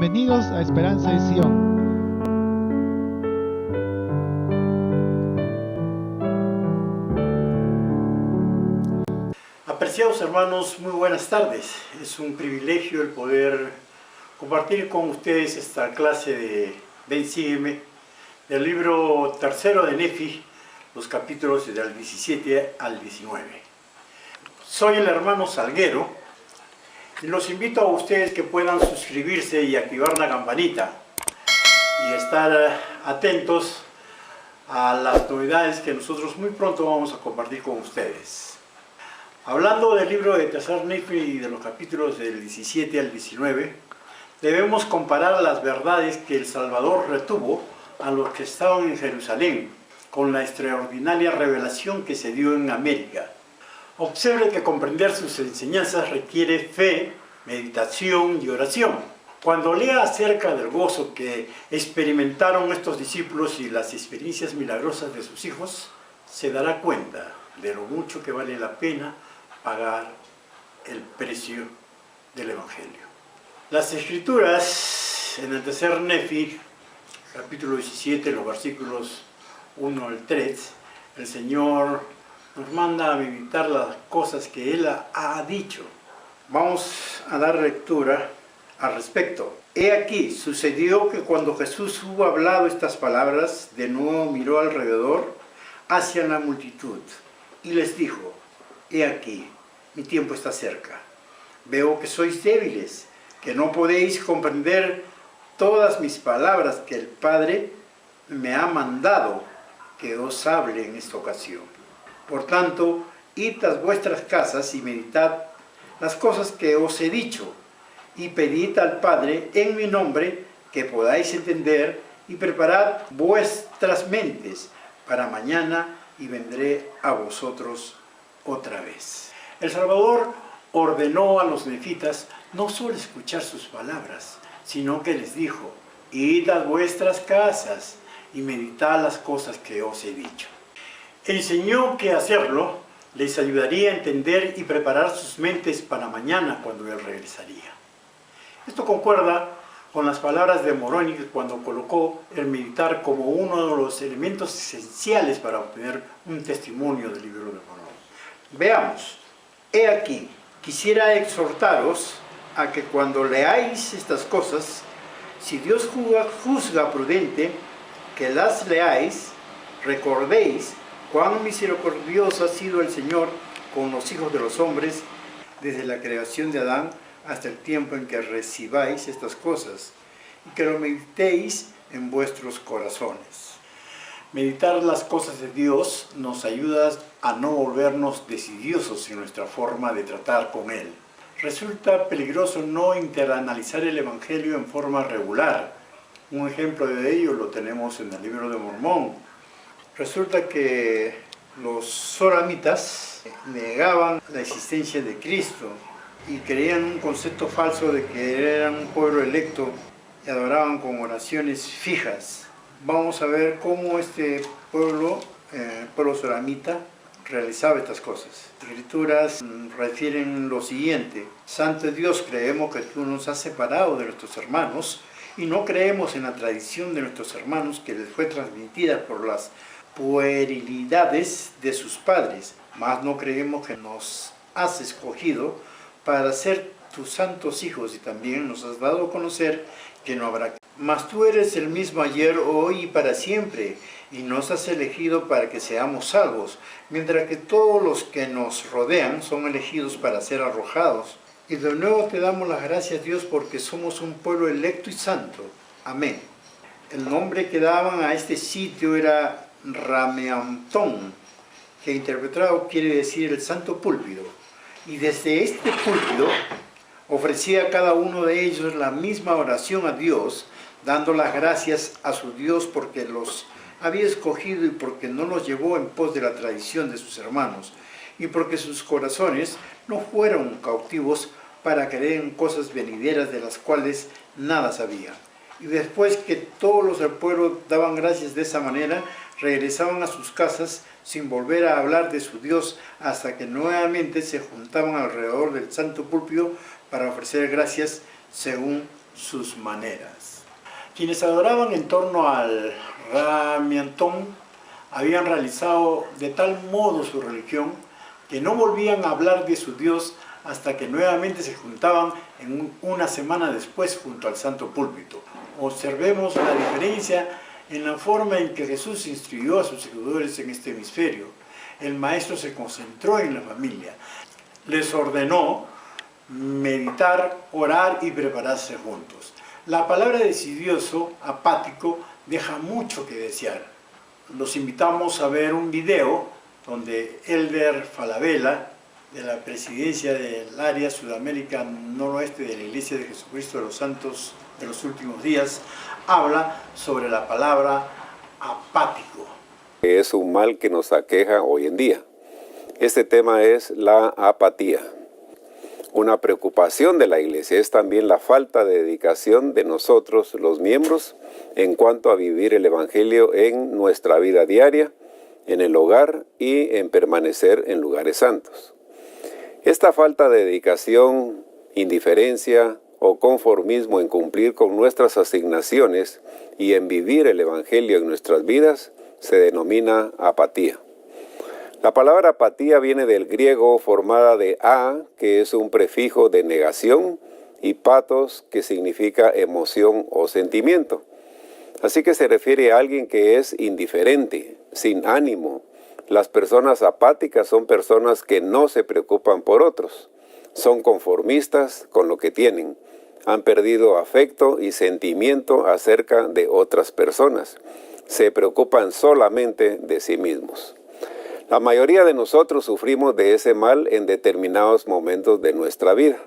Bienvenidos a Esperanza y Sion. Apreciados hermanos, muy buenas tardes. Es un privilegio el poder compartir con ustedes esta clase de Ven, sígueme, del libro tercero de Nefi, los capítulos del 17 al 19. Soy el hermano Salguero y los invito a ustedes que puedan suscribirse y activar la campanita y estar atentos a las novedades que nosotros muy pronto vamos a compartir con ustedes. Hablando del libro de tercer Nefi y de los capítulos del 17 al 19, debemos comparar las verdades que el Salvador retuvo a los que estaban en Jerusalén con la extraordinaria revelación que se dio en América. Observe que comprender sus enseñanzas requiere fe, meditación y oración. Cuando lea acerca del gozo que experimentaron estos discípulos y las experiencias milagrosas de sus hijos, se dará cuenta de lo mucho que vale la pena pagar el precio del Evangelio. Las Escrituras, en el tercer Nefi, capítulo 17, los versículos 1 al 3, el Señor nos manda a meditar las cosas que Él ha dicho. Vamos a dar lectura al respecto. He aquí, sucedió que cuando Jesús hubo hablado estas palabras, de nuevo miró alrededor hacia la multitud y les dijo: he aquí, mi tiempo está cerca. Veo que sois débiles, que no podéis comprender todas mis palabras que el Padre me ha mandado que os hable en esta ocasión. Por tanto, id a vuestras casas y meditad las cosas que os he dicho, y pedid al Padre en mi nombre que podáis entender, y preparad vuestras mentes para mañana, y vendré a vosotros otra vez. El Salvador ordenó a los nefitas no solo escuchar sus palabras, sino que les dijo: id a vuestras casas y meditad las cosas que os he dicho. Enseñó que hacerlo les ayudaría a entender y preparar sus mentes para mañana, cuando Él regresaría. Esto concuerda con las palabras de Moroni cuando colocó el meditar como uno de los elementos esenciales para obtener un testimonio del libro de Moroni. Veamos. He aquí, quisiera exhortaros a que cuando leáis estas cosas, si Dios juzga prudente que las leáis, recordéis cuán misericordioso ha sido el Señor con los hijos de los hombres desde la creación de Adán hasta el tiempo en que recibáis estas cosas, y que lo meditéis en vuestros corazones. Meditar las cosas de Dios nos ayuda a no volvernos decidiosos en nuestra forma de tratar con Él. Resulta peligroso no interanalizar el Evangelio en forma regular. Un ejemplo de ello lo tenemos en el libro de Mormón. Resulta que los soramitas negaban la existencia de Cristo y creían un concepto falso de que eran un pueblo electo y adoraban con oraciones fijas. Vamos a ver cómo este pueblo, el pueblo soramita, realizaba estas cosas. Las Escrituras refieren lo siguiente: Santo Dios, creemos que tú nos has separado de nuestros hermanos y no creemos en la tradición de nuestros hermanos que les fue transmitida por las puerilidades de sus padres, mas no creemos que nos has escogido para ser tus santos hijos, y también nos has dado a conocer que no habrá. Mas tú eres el mismo ayer, hoy y para siempre, y nos has elegido para que seamos salvos, mientras que todos los que nos rodean son elegidos para ser arrojados. Y de nuevo te damos las gracias, Dios, porque somos un pueblo electo y santo. Amén. El nombre que daban a este sitio era Rameantón, que interpretado quiere decir el santo púlpito. Y desde este púlpito ofrecía a cada uno de ellos la misma oración a Dios, dando las gracias a su Dios porque los había escogido y porque no los llevó en pos de la tradición de sus hermanos, y porque sus corazones no fueron cautivos para creer en cosas venideras de las cuales nada sabían. Y después que todos los del pueblo daban gracias de esa manera, regresaban a sus casas sin volver a hablar de su Dios, hasta que nuevamente se juntaban alrededor del santo púlpito para ofrecer gracias según sus maneras. Quienes adoraban en torno al Ramiantón habían realizado de tal modo su religión que no volvían a hablar de su Dios hasta que nuevamente se juntaban una semana después junto al Santo Púlpito. Observemos la diferencia en la forma en que Jesús instruyó a sus seguidores en este hemisferio. El Maestro se concentró en la familia. Les ordenó meditar, orar y prepararse juntos. La palabra decidioso, apático, deja mucho que desear. Los invitamos a ver un video donde Elder Falabella, de la presidencia del área Sudamérica Noroeste de la Iglesia de Jesucristo de los Santos de los Últimos Días, habla sobre la palabra apático. Es un mal que nos aqueja hoy en día. Este tema es la apatía. Una preocupación de la Iglesia es también la falta de dedicación de nosotros, los miembros, en cuanto a vivir el Evangelio en nuestra vida diaria, en el hogar y en permanecer en lugares santos. Esta falta de dedicación, indiferencia o conformismo en cumplir con nuestras asignaciones y en vivir el Evangelio en nuestras vidas se denomina apatía. La palabra apatía viene del griego formada de a, que es un prefijo de negación, y patos, que significa emoción o sentimiento. Así que se refiere a alguien que es indiferente, sin ánimo. Las personas apáticas son personas que no se preocupan por otros. Son conformistas con lo que tienen. Han perdido afecto y sentimiento acerca de otras personas. Se preocupan solamente de sí mismos. La mayoría de nosotros sufrimos de ese mal en determinados momentos de nuestra vida.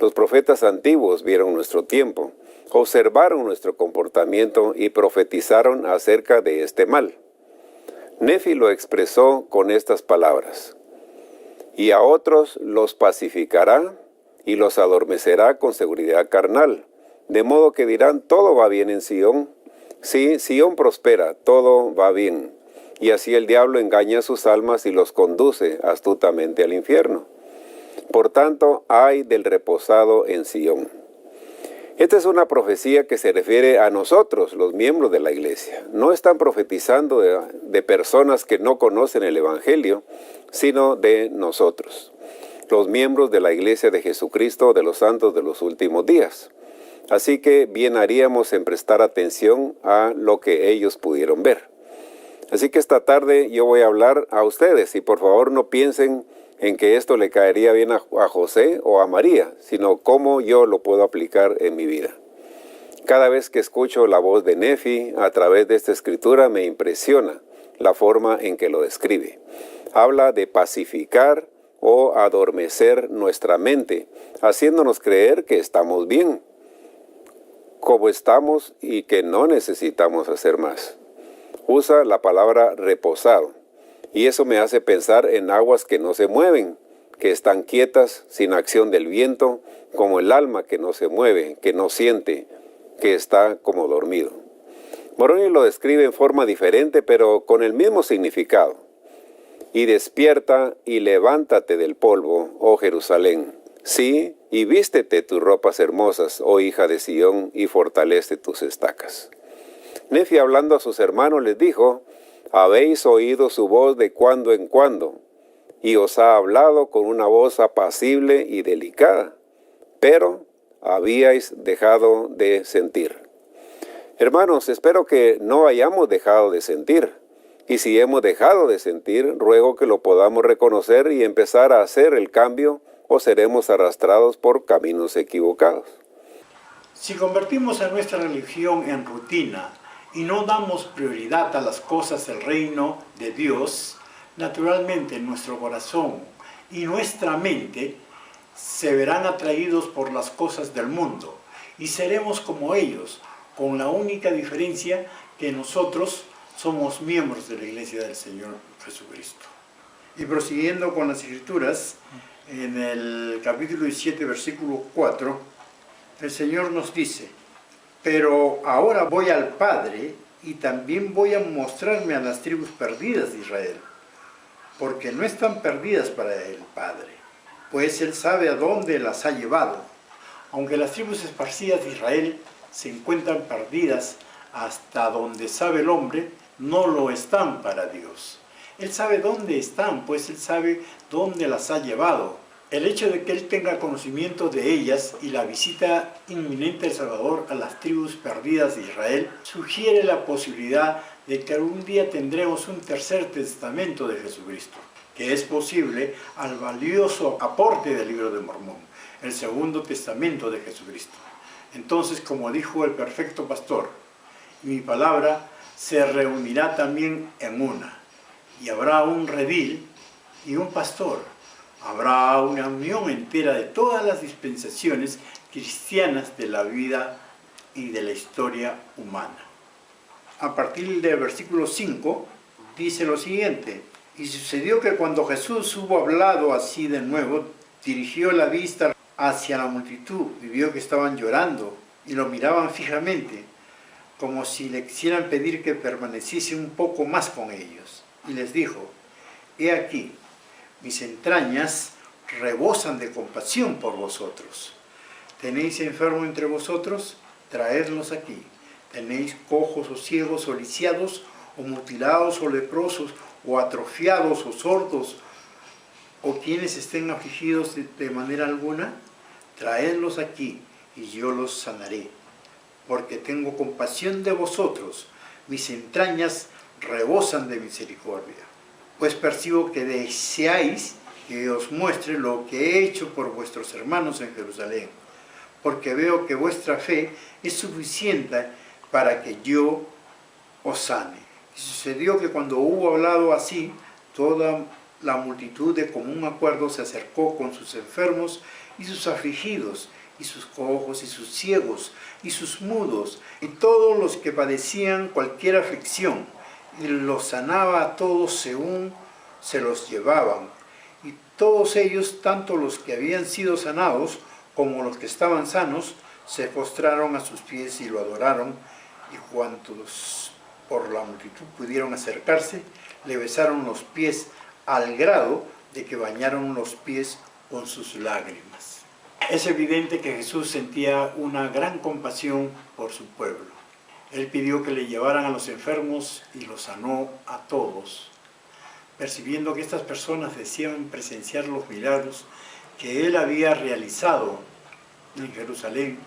Los profetas antiguos vieron nuestro tiempo, observaron nuestro comportamiento y profetizaron acerca de este mal. Nefi lo expresó con estas palabras: y a otros los pacificará y los adormecerá con seguridad carnal, de modo que dirán: todo va bien en Sión. Sí, Sión prospera, todo va bien. Y así el diablo engaña a sus almas y los conduce astutamente al infierno. Por tanto, ay del reposado en Sión. Esta es una profecía que se refiere a nosotros, los miembros de la iglesia. No están profetizando de personas que no conocen el Evangelio, sino de nosotros, los miembros de la iglesia de Jesucristo de los santos de los últimos días. Así que bien haríamos en prestar atención a lo que ellos pudieron ver. Así que esta tarde yo voy a hablar a ustedes y por favor no piensen en que esto le caería bien a José o a María, sino cómo yo lo puedo aplicar en mi vida. Cada vez que escucho la voz de Nefi a través de esta escritura me impresiona la forma en que lo describe. Habla de pacificar o adormecer nuestra mente, haciéndonos creer que estamos bien, como estamos y que no necesitamos hacer más. Usa la palabra reposado, y eso me hace pensar en aguas que no se mueven, que están quietas, sin acción del viento, como el alma que no se mueve, que no siente, que está como dormido. Moroni lo describe en forma diferente, pero con el mismo significado. Y despierta y levántate del polvo, oh Jerusalén. Sí, y vístete tus ropas hermosas, oh hija de Sión, y fortalece tus estacas. Nefi, hablando a sus hermanos, les dijo: habéis oído su voz de cuando en cuando, y os ha hablado con una voz apacible y delicada, pero habíais dejado de sentir. Hermanos, espero que no hayamos dejado de sentir, y si hemos dejado de sentir, ruego que lo podamos reconocer y empezar a hacer el cambio, o seremos arrastrados por caminos equivocados. Si convertimos a nuestra religión en rutina y no damos prioridad a las cosas del reino de Dios, naturalmente nuestro corazón y nuestra mente se verán atraídos por las cosas del mundo y seremos como ellos, con la única diferencia que nosotros somos miembros de la Iglesia del Señor Jesucristo. Y prosiguiendo con las Escrituras, en el capítulo 17, versículo 4, el Señor nos dice: pero ahora voy al Padre y también voy a mostrarme a las tribus perdidas de Israel, porque no están perdidas para el Padre, pues Él sabe a dónde las ha llevado. Aunque las tribus esparcidas de Israel se encuentran perdidas hasta donde sabe el hombre, no lo están para Dios. Él sabe dónde están, pues Él sabe dónde las ha llevado. El hecho de que Él tenga conocimiento de ellas y la visita inminente del Salvador a las tribus perdidas de Israel sugiere la posibilidad de que algún día tendremos un tercer testamento de Jesucristo, que es posible al valioso aporte del Libro de Mormón, el segundo testamento de Jesucristo. Entonces, como dijo el perfecto pastor, mi palabra se reunirá también en una, y habrá un redil y un pastor. Habrá una unión entera de todas las dispensaciones cristianas de la vida y de la historia humana. A partir del versículo 5 dice lo siguiente: y sucedió que cuando Jesús hubo hablado así de nuevo, dirigió la vista hacia la multitud y vio que estaban llorando y lo miraban fijamente, como si le quisieran pedir que permaneciese un poco más con ellos. Y les dijo: he aquí, mis entrañas rebosan de compasión por vosotros. ¿Tenéis enfermo entre vosotros? Traedlos aquí. ¿Tenéis cojos o ciegos o lisiados o mutilados o leprosos o atrofiados o sordos o quienes estén afligidos de manera alguna? Traedlos aquí y yo los sanaré, porque tengo compasión de vosotros. Mis entrañas rebosan de misericordia. Pues percibo que deseáis que os muestre lo que he hecho por vuestros hermanos en Jerusalén, porque veo que vuestra fe es suficiente para que yo os sane. Y sucedió que cuando hubo hablado así, toda la multitud de común acuerdo se acercó con sus enfermos y sus afligidos, y sus cojos y sus ciegos, y sus mudos, y todos los que padecían cualquier aflicción, y los sanaba a todos según se los llevaban. Y todos ellos, tanto los que habían sido sanados como los que estaban sanos, se postraron a sus pies y lo adoraron, y cuantos por la multitud pudieron acercarse, le besaron los pies al grado de que bañaron los pies con sus lágrimas. Es evidente que Jesús sentía una gran compasión por su pueblo. Él pidió que le llevaran a los enfermos y los sanó a todos, percibiendo que estas personas deseaban presenciar los milagros que Él había realizado en Jerusalén,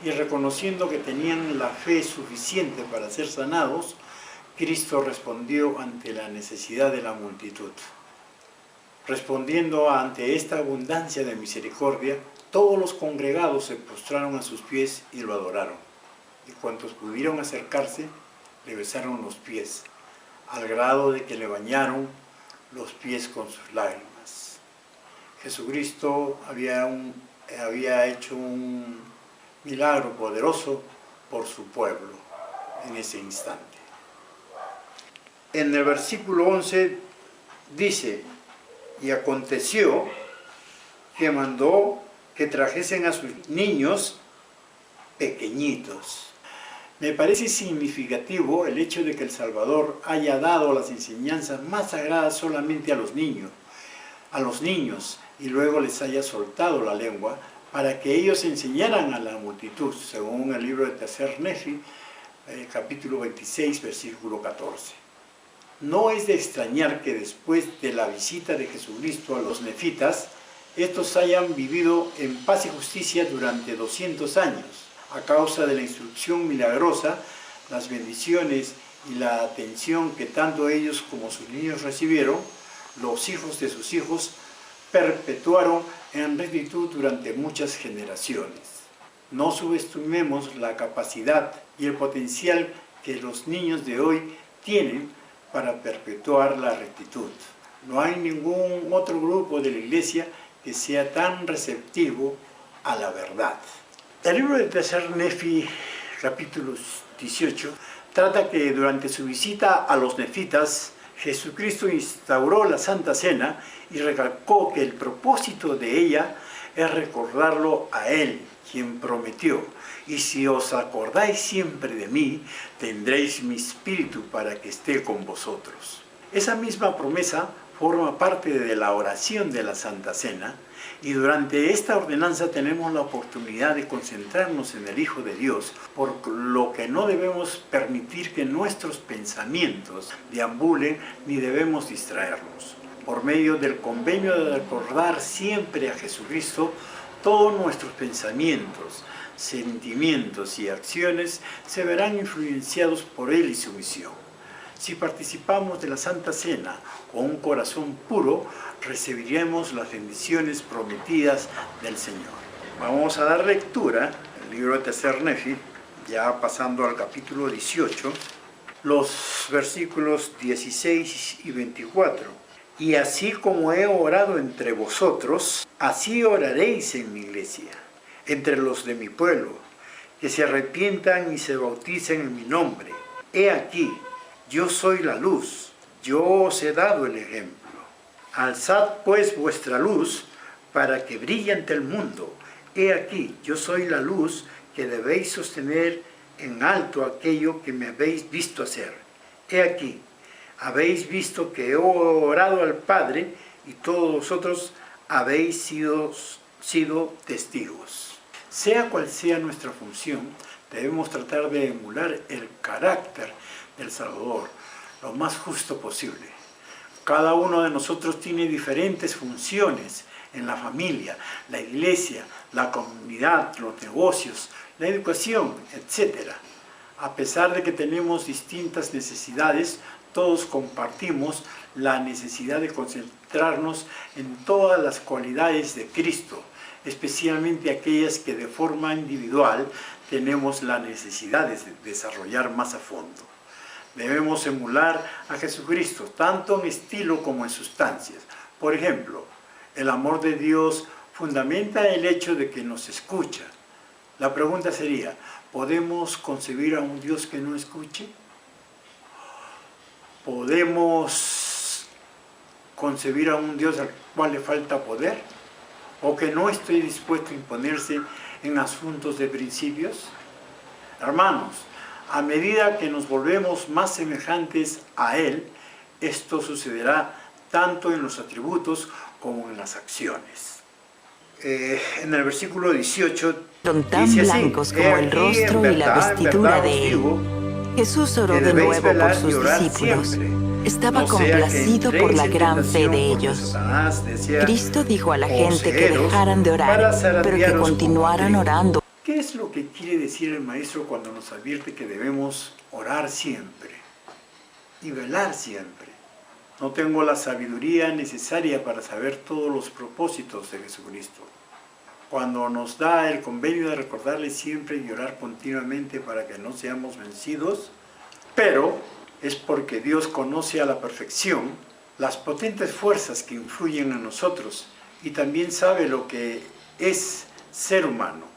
y reconociendo que tenían la fe suficiente para ser sanados, Cristo respondió ante la necesidad de la multitud. Respondiendo ante esta abundancia de misericordia, todos los congregados se postraron a sus pies y lo adoraron. Y cuantos pudieron acercarse, le besaron los pies, al grado de que le bañaron los pies con sus lágrimas. Jesucristo había hecho un milagro poderoso por su pueblo en ese instante. En el versículo 11 dice: y aconteció que mandó que trajesen a sus niños pequeñitos. Me parece significativo el hecho de que el Salvador haya dado las enseñanzas más sagradas solamente a los niños, y luego les haya soltado la lengua para que ellos enseñaran a la multitud, según el libro de Tercer Nefi, capítulo 26, versículo 14. No es de extrañar que después de la visita de Jesucristo a los nefitas, estos hayan vivido en paz y justicia durante 200 años, a causa de la instrucción milagrosa, las bendiciones y la atención que tanto ellos como sus niños recibieron. Los hijos de sus hijos perpetuaron en rectitud durante muchas generaciones. No subestimemos la capacidad y el potencial que los niños de hoy tienen para perpetuar la rectitud. No hay ningún otro grupo de la Iglesia que sea tan receptivo a la verdad. El libro de Tercer Nefi, capítulo 18, trata que durante su visita a los nefitas, Jesucristo instauró la Santa Cena y recalcó que el propósito de ella es recordarlo a Él, quien prometió: y si os acordáis siempre de mí, tendréis mi espíritu para que esté con vosotros. Esa misma promesa forma parte de la oración de la Santa Cena Y durante esta ordenanza tenemos la oportunidad de concentrarnos en el Hijo de Dios, por lo que no debemos permitir que nuestros pensamientos deambulen ni debemos distraernos. Por medio del convenio de recordar siempre a Jesucristo, todos nuestros pensamientos, sentimientos y acciones se verán influenciados por Él y su misión. Si participamos de la Santa Cena con un corazón puro, recibiremos las bendiciones prometidas del Señor. Vamos a dar lectura al libro de Tercer Nefi, ya pasando al capítulo 18, los versículos 16 y 24. Y así como he orado entre vosotros, así oraréis en mi iglesia, entre los de mi pueblo, que se arrepientan y se bauticen en mi nombre. He aquí, yo soy la luz, yo os he dado el ejemplo. Alzad pues vuestra luz para que brille ante el mundo. He aquí, yo soy la luz que debéis sostener en alto aquello que me habéis visto hacer. He aquí, habéis visto que he orado al Padre y todos vosotros habéis sido testigos. Sea cual sea nuestra función, debemos tratar de emular el carácter del Salvador lo más justo posible. Cada uno de nosotros tiene diferentes funciones en la familia, la iglesia, la comunidad, los negocios, la educación, etc. A pesar de que tenemos distintas necesidades, todos compartimos la necesidad de concentrarnos en todas las cualidades de Cristo, especialmente aquellas que de forma individual tenemos la necesidad de desarrollar más a fondo. Debemos emular a Jesucristo, tanto en estilo como en sustancias. Por ejemplo, el amor de Dios fundamenta el hecho de que nos escucha. La pregunta sería, ¿podemos concebir a un Dios que no escuche? ¿Podemos concebir a un Dios al cual le falta poder? ¿O que no esté dispuesto a imponerse en asuntos de principios? Hermanos, a medida que nos volvemos más semejantes a Él, esto sucederá tanto en los atributos como en las acciones. En el versículo 18 Son tan dice así, blancos como el rostro y la vestidura de Él. Jesús oró de nuevo por sus discípulos. Estaba complacido por la gran fe de ellos. Cristo dijo a la gente que dejaran de orar, pero que continuaran orando. ¿Qué es lo que quiere decir el Maestro cuando nos advierte que debemos orar siempre y velar siempre? No tengo la sabiduría necesaria para saber todos los propósitos de Jesucristo. Cuando nos da el convenio de recordarle siempre y orar continuamente para que no seamos vencidos, pero es porque Dios conoce a la perfección las potentes fuerzas que influyen en nosotros y también sabe lo que es ser humano.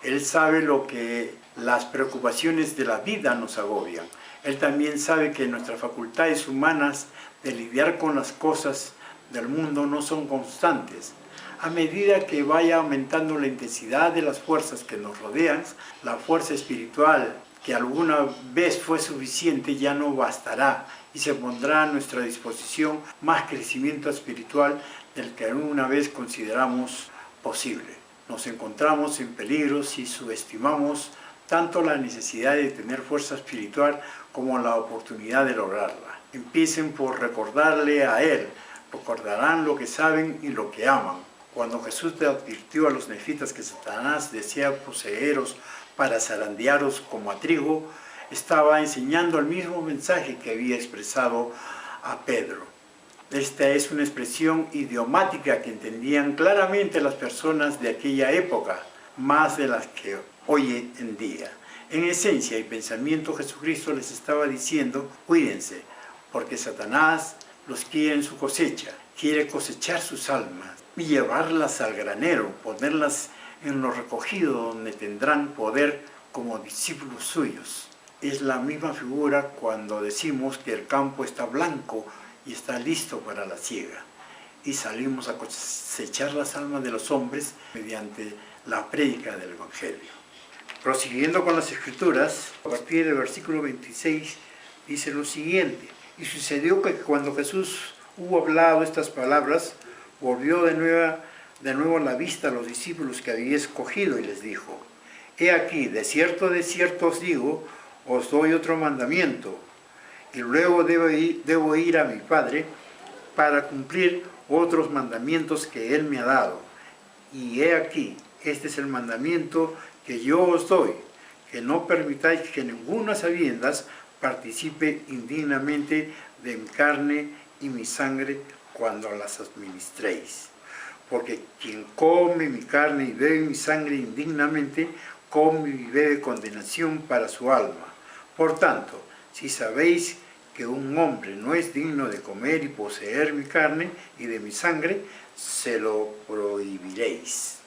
Él sabe lo que las preocupaciones de la vida nos agobian. Él también sabe que nuestras facultades humanas de lidiar con las cosas del mundo no son constantes. A medida que vaya aumentando la intensidad de las fuerzas que nos rodean, la fuerza espiritual que alguna vez fue suficiente ya no bastará y se pondrá a nuestra disposición más crecimiento espiritual del que alguna vez consideramos posible. Nos encontramos en peligro si subestimamos tanto la necesidad de tener fuerza espiritual como la oportunidad de lograrla. Empiecen por recordarle a Él, recordarán lo que saben y lo que aman. Cuando Jesús te advirtió a los nefitas que Satanás desea poseeros para zarandearos como a trigo, estaba enseñando el mismo mensaje que había expresado a Pedro. Esta es una expresión idiomática que entendían claramente las personas de aquella época, más de las que hoy en día. En esencia y pensamiento, Jesucristo les estaba diciendo, cuídense, porque Satanás los quiere en su cosecha, quiere cosechar sus almas y llevarlas al granero, ponerlas en lo recogido donde tendrán poder como discípulos suyos. Es la misma figura cuando decimos que el campo está blanco y está listo para la siega, y salimos a cosechar las almas de los hombres mediante la prédica del Evangelio. Prosiguiendo con las Escrituras, a partir del versículo 26 dice lo siguiente: y sucedió que cuando Jesús hubo hablado estas palabras, volvió de de nuevo la vista a los discípulos que había escogido y les dijo: He aquí, de cierto os digo, os doy otro mandamiento, y luego debo ir a mi Padre para cumplir otros mandamientos que Él me ha dado. Y he aquí, este es el mandamiento que yo os doy, que no permitáis que ninguna sabiendas participe indignamente de mi carne y mi sangre cuando las administréis. Porque quien come mi carne y bebe mi sangre indignamente, come y bebe condenación para su alma. Por tanto, si sabéis que un hombre no es digno de comer y poseer mi carne y de mi sangre, se lo prohibiréis.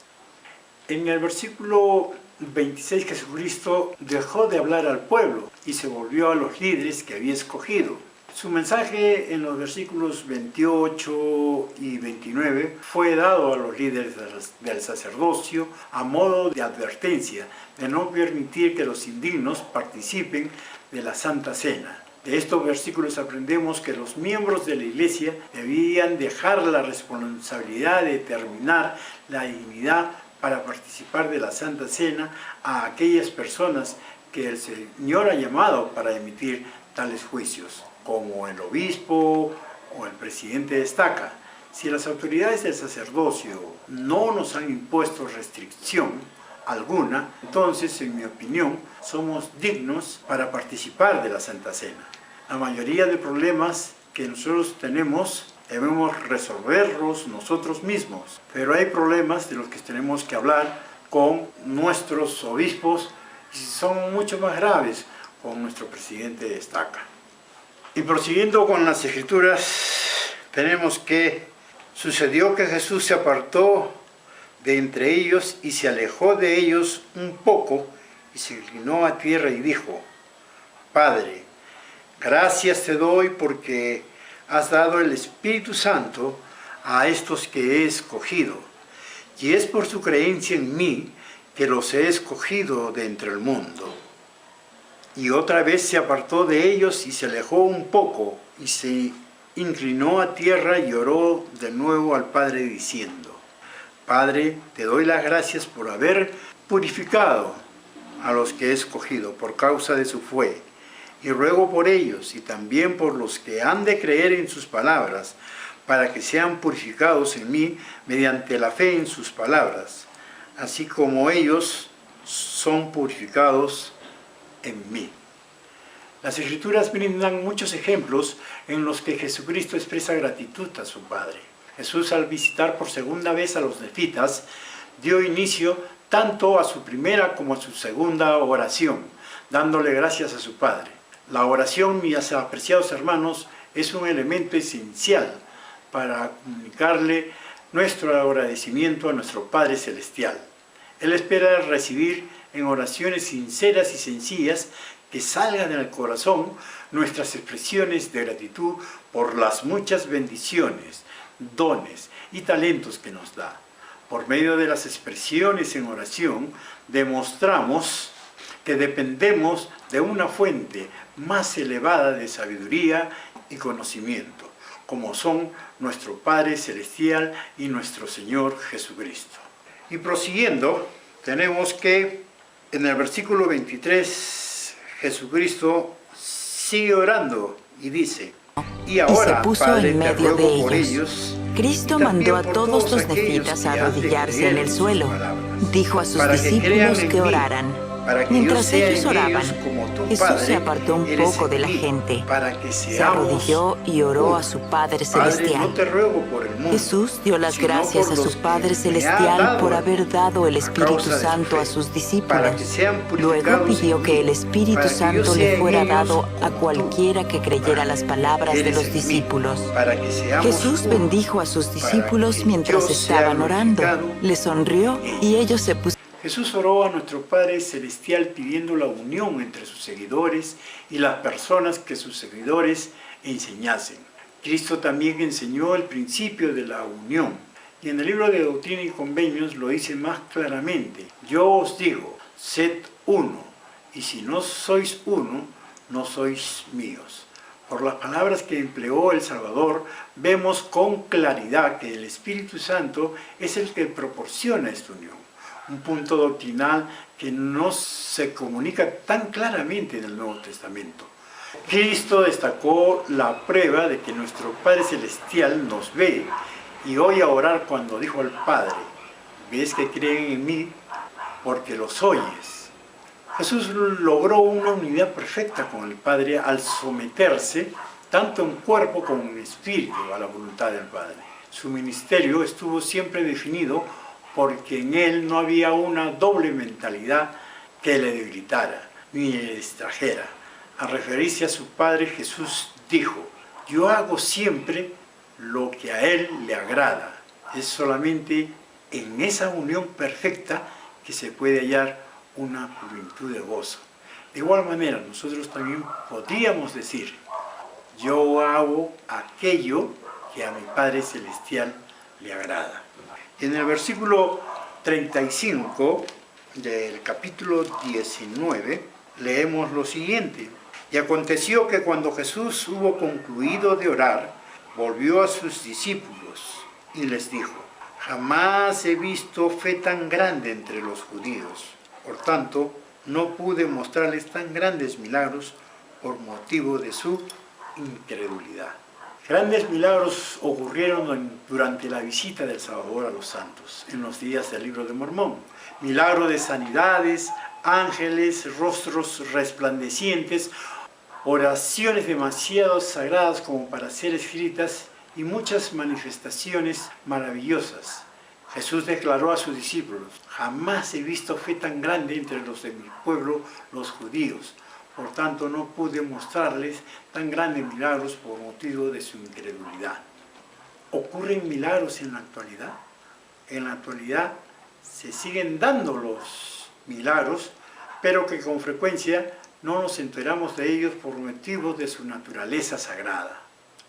En el versículo 26, Jesucristo dejó de hablar al pueblo y se volvió a los líderes que había escogido. Su mensaje en los versículos 28 y 29 fue dado a los líderes del sacerdocio a modo de advertencia de no permitir que los indignos participen de la Santa Cena. De estos versículos aprendemos que los miembros de la Iglesia debían dejar la responsabilidad de determinar la dignidad para participar de la Santa Cena a aquellas personas que el Señor ha llamado para emitir tales juicios, como el obispo o el presidente de estaca. Si las autoridades del sacerdocio no nos han impuesto restricción alguna, entonces, en mi opinión, somos dignos para participar de la Santa Cena. La mayoría de problemas que nosotros tenemos debemos resolverlos nosotros mismos, pero hay problemas de los que tenemos que hablar con nuestros obispos y son mucho más graves con nuestro presidente de estaca. Y prosiguiendo con las Escrituras, tenemos que sucedió que Jesús se apartó de entre ellos y se alejó de ellos un poco y se inclinó a tierra y dijo: Padre, gracias te doy porque has dado el Espíritu Santo a estos que he escogido, y es por su creencia en mí que los he escogido de entre el mundo. Y otra vez se apartó de ellos y se alejó un poco, y se inclinó a tierra y oró de nuevo al Padre diciendo: Padre, te doy las gracias por haber purificado a los que he escogido por causa de su fe, y ruego por ellos y también por los que han de creer en sus palabras, para que sean purificados en mí mediante la fe en sus palabras, así como ellos son purificados en mí. Las Escrituras brindan muchos ejemplos en los que Jesucristo expresa gratitud a su Padre. Jesús, al visitar por segunda vez a los nefitas, dio inicio tanto a su primera como a su segunda oración, dándole gracias a su Padre. La oración, mis apreciados hermanos, es un elemento esencial para comunicarle nuestro agradecimiento a nuestro Padre Celestial. Él espera recibir en oraciones sinceras y sencillas que salgan del corazón nuestras expresiones de gratitud por las muchas bendiciones, dones y talentos que nos da. Por medio de las expresiones en oración, demostramos que dependemos de una fuente más elevada de sabiduría y conocimiento, como son nuestro Padre Celestial y nuestro Señor Jesucristo. Y prosiguiendo, tenemos que en el versículo 23, Jesucristo sigue orando y dice: Y ahora, se puso Padre, en te medio ruego de por ellos. ellos, Cristo y también mandó a por todos los aquellos nefitas que a han de arrodillarse creer en el sus suelo. palabras, Dijo a sus para que crean discípulos en que mí, oraran. para que Mientras yo sea ellos en oraban, ellos como tu Jesús Padre se apartó un eres poco de en la mí, gente, para que se seamos arrodilló y oró uno. a su Padre Padre, Celestial. no te ruego por el mundo, Jesús dio las sino gracias por a los su que Padre me ha Celestial dado por el haber mundo, dado el a Espíritu causa de su Santo fe, a sus para que discípulos. sean Luego purificados pidió en que mí, el Espíritu para que yo Santo sea le en fuera ellos dado a como tú, cualquiera que creyera las palabras de eres los en mí, discípulos. para que seamos Jesús uno, bendijo a sus para discípulos que mientras yo sea estaban orando. glorificado Les sonrió en y ellos se pusieron. Jesús oró a nuestro Padre Celestial pidiendo la unión entre sus seguidores y las personas que sus seguidores enseñasen. Cristo también enseñó el principio de la unión, y en el libro de Doctrina y Convenios lo dice más claramente: yo os digo, sed uno, y si no sois uno, no sois míos. Por las palabras que empleó el Salvador, vemos con claridad que el Espíritu Santo es el que proporciona esta unión. Un punto doctrinal que no se comunica tan claramente en el Nuevo Testamento. Cristo destacó la prueba de que nuestro Padre Celestial nos ve y oye orar cuando dijo al Padre: ves que creen en mí porque los oyes. Jesús logró una unidad perfecta con el Padre al someterse tanto en cuerpo como en espíritu a la voluntad del Padre. Su ministerio estuvo siempre definido porque en él no había una doble mentalidad que le debilitara ni le distrajera. Al referirse a su Padre, Jesús dijo: yo hago siempre lo que a él le agrada. Es solamente en esa unión perfecta que se puede hallar una plenitud de gozo. De igual manera, nosotros también podríamos decir: yo hago aquello que a mi Padre Celestial le agrada. En el versículo 35 del capítulo 19 leemos lo siguiente: y aconteció que cuando Jesús hubo concluido de orar, volvió a sus discípulos y les dijo: jamás he visto fe tan grande entre los judíos. Por tanto, no pude mostrarles tan grandes milagros por motivo de su incredulidad. Grandes milagros ocurrieron durante la visita del Salvador a los santos, en los días del Libro de Mormón. Milagros de sanidades, ángeles, rostros resplandecientes, oraciones demasiado sagradas como para ser escritas y muchas manifestaciones maravillosas. Jesús declaró a sus discípulos: jamás he visto fe tan grande entre los de mi pueblo, los judíos. Por tanto, no pude mostrarles tan grandes milagros por motivo de su incredulidad. ¿Ocurren milagros en la actualidad? En la actualidad se siguen dando los milagros, pero que con frecuencia no nos enteramos de ellos por motivo de su naturaleza sagrada.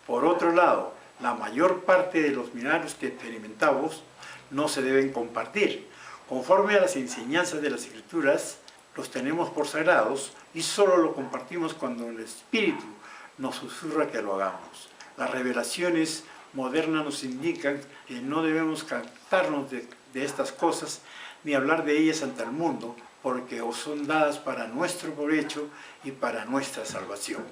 Por otro lado, la mayor parte de los milagros que experimentamos no se deben compartir. Conforme a las enseñanzas de las Escrituras, los tenemos por sagrados y solo lo compartimos cuando el Espíritu nos susurra que lo hagamos. Las revelaciones modernas nos indican que no debemos captarnos de estas cosas ni hablar de ellas ante el mundo, porque os son dadas para nuestro provecho y para nuestra salvación.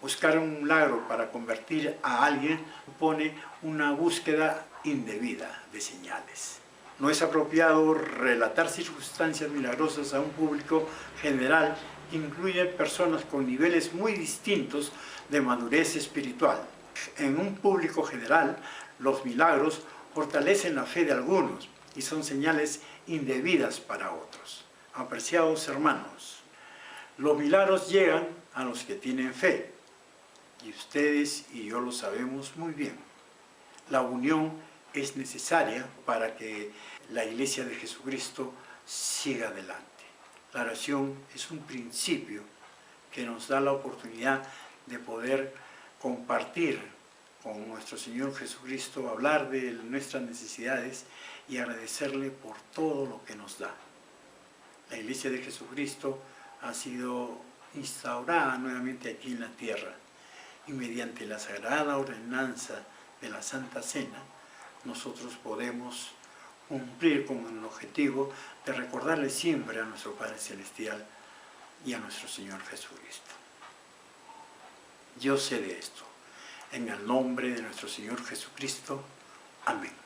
Buscar un milagro para convertir a alguien supone una búsqueda indebida de señales. No es apropiado relatar circunstancias milagrosas a un público general que incluye personas con niveles muy distintos de madurez espiritual. En un público general, los milagros fortalecen la fe de algunos y son señales indebidas para otros. Apreciados hermanos, los milagros llegan a los que tienen fe, y ustedes y yo lo sabemos muy bien. La unión es necesaria para que la Iglesia de Jesucristo siga adelante. La oración es un principio que nos da la oportunidad de poder compartir con nuestro Señor Jesucristo, hablar de nuestras necesidades y agradecerle por todo lo que nos da. La Iglesia de Jesucristo ha sido instaurada nuevamente aquí en la tierra, y mediante la sagrada ordenanza de la Santa Cena, nosotros podemos cumplir con el objetivo de recordarle siempre a nuestro Padre Celestial y a nuestro Señor Jesucristo. Yo sé de esto. En el nombre de nuestro Señor Jesucristo. Amén.